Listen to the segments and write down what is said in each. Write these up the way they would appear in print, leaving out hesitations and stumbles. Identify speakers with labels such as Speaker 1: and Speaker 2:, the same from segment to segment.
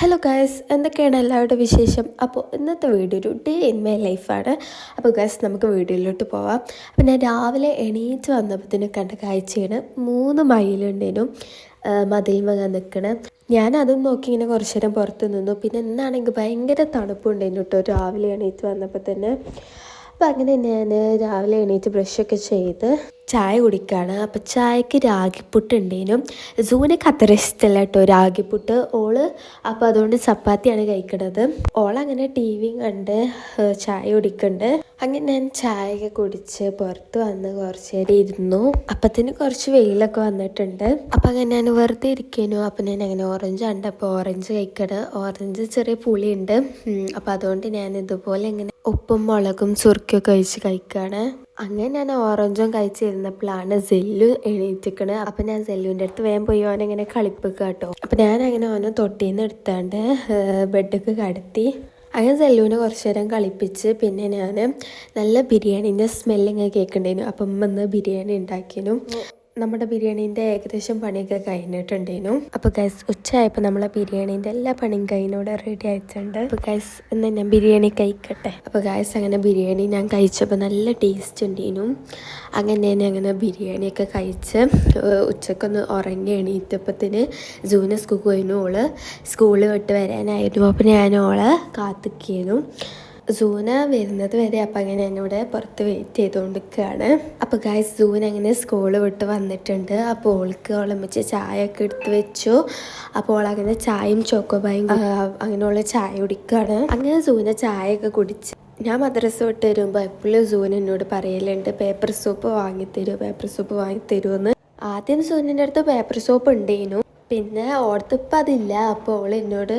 Speaker 1: Hello guys, എന്തൊക്കെയാണ് എല്ലാവരുടെ വിശേഷം? അപ്പോൾ ഇന്നത്തെ വീഡിയോ ഒരു ഡേ ഇൻ മൈ ലൈഫാണ്. അപ്പോൾ ഗൈസ് നമുക്ക് വീഡിയോയിലോട്ട് പോവാം. അപ്പോൾ ഞാൻ രാവിലെ എണീറ്റ് വന്നപ്പോഴത്തേനും കണ്ട കാഴ്ചയാണ് 3 മയിലുണ്ടേനും മതിൽമ നിൽക്കണം. ഞാൻ അതും നോക്കി ഇങ്ങനെ കുറച്ച് നേരം പുറത്ത് നിന്നു. പിന്നെ ഇന്നാണെങ്കിൽ ഭയങ്കര തണുപ്പുണ്ടായിരുന്നു കേട്ടോ രാവിലെ എണീറ്റ് വന്നപ്പോൾ തന്നെ. അപ്പോൾ അങ്ങനെ ഞാൻ രാവിലെ എണീറ്റ് ബ്രഷൊക്കെ ചെയ്ത് ചായ കുടിക്കുകയാണ്. അപ്പം ചായക്ക് രാഗിപ്പുട്ട് ഉണ്ടേനും. സൂനക്ക് അത്ര ഇഷ്ടമല്ല കേട്ടോ രാഗിപ്പുട്ട്. അപ്പോൾ അതുകൊണ്ട് ചപ്പാത്തിയാണ് കഴിക്കണത്. ഓളങ്ങനെ ടി വിയും കണ്ട് ചായ കുടിക്കുന്നുണ്ട്. അങ്ങനെ ഞാൻ ചായയൊക്കെ കുടിച്ച് പുറത്ത് വന്ന് കുറച്ച് നേരം ഇരുന്നു. അപ്പത്തിന് കുറച്ച് വെയിലൊക്കെ വന്നിട്ടുണ്ട്. അപ്പം അങ്ങനെ ഞാൻ വെറുതെ ഇരിക്കുന്നു. അപ്പം ഞാൻ അങ്ങനെ ഓറഞ്ച് ഉണ്ട്. അപ്പോൾ ഓറഞ്ച് കഴിക്കണം. ഓറഞ്ച് ചെറിയ പുളിയുണ്ട്. അപ്പം അതുകൊണ്ട് ഞാൻ ഇതുപോലെ ഇങ്ങനെ ഉപ്പും മുളകും സുർക്കൊക്കെ ഒഴിച്ച് കഴിക്കുകയാണ്. അങ്ങനെ ഞാൻ ഓറഞ്ചും കഴിച്ചിരുന്നപ്പോഴാണ് സെല്ലു എണീറ്റിക്കണത്. അപ്പം ഞാൻ സെല്ലുവിൻ്റെ അടുത്ത് വേഗം പോയി ഓനെങ്ങനെ കളിപ്പിക്കുക കേട്ടോ. അപ്പം ഞാൻ അങ്ങനെ ഓനെ തൊട്ടിന്ന് എടുത്താണ്ട് ബെഡൊക്കെ കടത്തി അങ്ങനെ സെല്ലുവിനെ കുറച്ച് നേരം കളിപ്പിച്ച് പിന്നെ ഞാൻ നല്ല ബിരിയാണീൻ്റെ സ്മെല്ലിങ്ങനെ കേൾക്കണ്ടേനു. അപ്പം ഇന്ന് ബിരിയാണി ഉണ്ടാക്കിയനും. നമ്മുടെ ബിരിയാണീൻ്റെ ഏകദേശം പണിയൊക്കെ കഴിഞ്ഞിട്ടുണ്ടേനു. അപ്പോൾ ഗൈസ് ഉച്ചയായപ്പോൾ നമ്മളെ ബിരിയാണീൻ്റെ എല്ലാ പണിയും കഴിഞ്ഞോടെ റെഡി ആയിട്ടുണ്ട്. അപ്പോൾ ഗൈസ് ഇന്ന് ഞാൻ ബിരിയാണി കഴിക്കട്ടെ. അപ്പോൾ ഗൈസ് അങ്ങനെ ബിരിയാണി ഞാൻ കഴിച്ചപ്പോൾ നല്ല ടേസ്റ്റ് ഉണ്ടേനു. അങ്ങനെ ഞാൻ അങ്ങനെ ബിരിയാണിയൊക്കെ കഴിച്ച് ഉച്ചക്കൊന്ന് ഉറങ്ങി എണീറ്റപ്പത്തിന് ജൂന സ്കൂൾക്ക് പോയിരുന്നു. സ്കൂളിൽ വിട്ട് വരാനായിരുന്നു. അപ്പോൾ ഞാൻ കാത്തിക്കുന്നു. സൂന വരുന്നത് വരെ അപ്പം അങ്ങനെ എന്നോട് പുറത്ത് വെയിറ്റ് ചെയ്തുകൊണ്ടിരിക്കുകയാണ്. അപ്പോൾ ഗൈസ് സൂന അങ്ങനെ സ്കൂൾ വിട്ട് വന്നിട്ടുണ്ട്. അപ്പോൾ ഓളമ്മച്ച് ചായ ഒക്കെ എടുത്ത് വെച്ചു. അപ്പോൾ ഓളങ്ങനെ ചായയും ചോക്കോബായും അങ്ങനെയുള്ള ചായ കുടിക്കുകയാണ്. അങ്ങനെ സൂന ചായയൊക്കെ കുടിച്ച് ഞാൻ മദ്രസ വിട്ട് വരുമ്പോൾ എപ്പോഴും സൂന എന്നോട് പറയലുണ്ട് പേപ്പർ സോപ്പ് വാങ്ങിത്തരുമെന്ന്. ആദ്യം സൂനിൻ്റെ അടുത്ത് പേപ്പർ സോപ്പ് ഉണ്ടേനു. പിന്നെ ഓർത്തിപ്പം അതില്ല. അപ്പോൾ ഓൾ എന്നോട്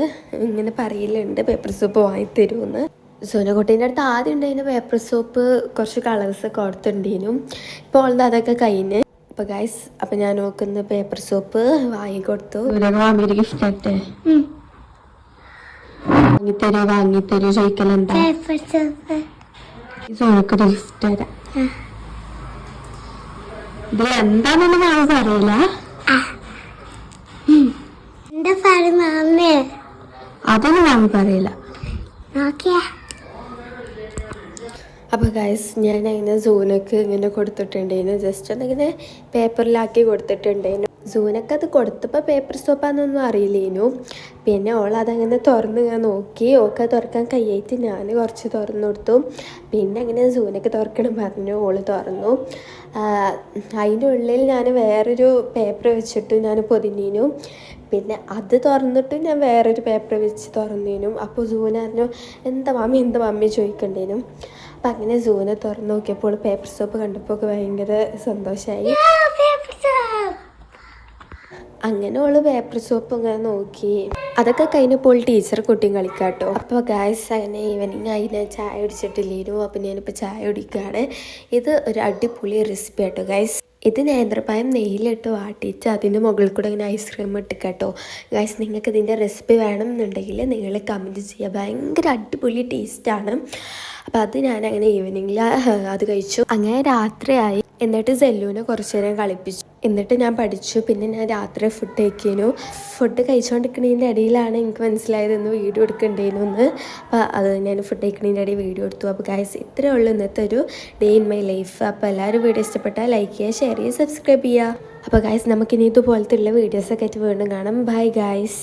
Speaker 1: ഇങ്ങനെ പറയലുണ്ട് പേപ്പർ സോപ്പ് വാങ്ങിത്തരുമെന്ന്. സോനക്കുട്ടീൻ്റെ അടുത്ത് ആദ്യം ഉണ്ടായിരുന്നു പേപ്പർ സോപ്പ് കുറച്ച് കളേഴ്സൊക്കെ കൊടുത്തിട്ടുണ്ടേനും. ഇപ്പോൾ ഓളുടെ അതൊക്കെ കഴിഞ്ഞ്. അപ്പോൾ ഗൈസ് അപ്പം ഞാൻ നോക്കുന്ന പേപ്പർ സോപ്പ് വാങ്ങിക്കൊടുത്തു. ഗിഫ്റ്റ് വാങ്ങിത്തരോ ചോദിക്കലെന്താ സോനക്കൊരു ഗിഫ്റ്റ് തരാം. ഇതിൽ എന്താണെന്ന് മാമ അറിയില്ല. അതൊന്നും മാമ പറയില്ല. അപ്പോൾ ഗൈസ് ഞാൻ അതിന് സൂനക്ക് ഇങ്ങനെ കൊടുത്തിട്ടുണ്ടായിരുന്നു. ജസ്റ്റ് ഒന്നിങ്ങനെ പേപ്പറിലാക്കി കൊടുത്തിട്ടുണ്ടായിരുന്നു. സൂനക്ക് അത് കൊടുത്തപ്പോൾ പേപ്പർ സോപ്പാന്നൊന്നും അറിയില്ലേനു. പിന്നെ അതങ്ങനെ തുറന്ന് ഞാൻ നോക്കി. ഓക്കെ തുറക്കാൻ കയ്യായിട്ട് ഞാൻ കുറച്ച് തുറന്നു കൊടുത്തു. പിന്നെ അങ്ങനെ സൂനക്ക് തുറക്കണം പറഞ്ഞു. തുറന്നു. അതിൻ്റെ ഉള്ളിൽ ഞാൻ വേറൊരു പേപ്പർ വെച്ചിട്ട് ഞാൻ പൊതിഞ്ഞീനു. പിന്നെ അത് തുറന്നിട്ട് ഞാൻ വേറൊരു പേപ്പർ വെച്ച് തുറന്നേനും. അപ്പോൾ സൂന പറഞ്ഞു എന്താ മമ്മി ചോദിക്കണ്ടേനും. അപ്പം അങ്ങനെ സൂന തുറന്ന് നോക്കിയപ്പോൾ പേപ്പർ സോപ്പ് കണ്ടപ്പോൾ ഭയങ്കര സന്തോഷമായി. അങ്ങനെ പേപ്പർ സോപ്പ് ഇങ്ങനെ നോക്കി. അതൊക്കെ കഴിഞ്ഞപ്പോൾ ടീച്ചർ കുട്ടിയും കളിക്കാട്ടോ. അപ്പോൾ ഗായ്സ് അങ്ങനെ ഈവനിങ് ആയി ഞാൻ ചായ കുടിച്ചിട്ടില്ലേനു. അപ്പം ഞാനിപ്പോൾ ചായ കുടിക്കുകയാണ്. ഇത് ഒരു അടിപൊളി റെസിപ്പി ആട്ടോ ഗായ്സ്. ഇത് നേന്ത്രപ്പായം നെയ്യിലിട്ട് വാട്ടിയിട്ട് അതിൻ്റെ മുകളിൽ കൂടെ ഇങ്ങനെ ഐസ്ക്രീം ഇട്ടിക്കാട്ടോ. ഗൈസ് നിങ്ങൾക്ക് ഇതിൻ്റെ റെസിപ്പി വേണമെന്നുണ്ടെങ്കിൽ നിങ്ങൾ കമൻറ്റ് ചെയ്യുക. ഭയങ്കര അടിപൊളി ടേസ്റ്റാണ്. അപ്പോൾ അത് ഞാനങ്ങനെ ഈവനിങ്ങിൽ അത് കഴിച്ചു. അങ്ങനെ രാത്രിയായി. എന്നിട്ട് സെല്ലുവിനെ കുറച്ച് നേരം കളിപ്പിച്ചു. എന്നിട്ട് ഞാൻ പഠിച്ചു. പിന്നെ ഞാൻ രാത്രി ഫുഡ് കഴിക്കുന്നു. ഫുഡ് കഴിച്ചുകൊണ്ടിരിക്കുന്നതിൻ്റെ ഇടയിലാണ് എനിക്ക് മനസ്സിലായത് ഇന്ന് വീഡിയോ എടുക്കണ്ടേനു എന്ന്. അപ്പോൾ അത് ഞാൻ ഫുഡ് കഴിക്കുന്നതിൻ്റെ ഇടയിൽ വീഡിയോ എടുത്തു. അപ്പോൾ ഗൈസ് ഇത്രയേ ഉള്ളൂ ഇന്നത്തെ ഒരു ഡേ ഇൻ മൈ ലൈഫ്. അപ്പോൾ എല്ലാവരും വീഡിയോ ഇഷ്ടപ്പെട്ടാൽ ലൈക്ക് ചെയ്യുക, ഷെയർ ചെയ്യുക, സബ്സ്ക്രൈബ് ചെയ്യുക. അപ്പോൾ ഗൈസ് നമുക്കിനി ഇതുപോലത്തെ ഉള്ള വീഡിയോസൊക്കെ ആയിട്ട് വീണ്ടും കാണാം. Bye guys.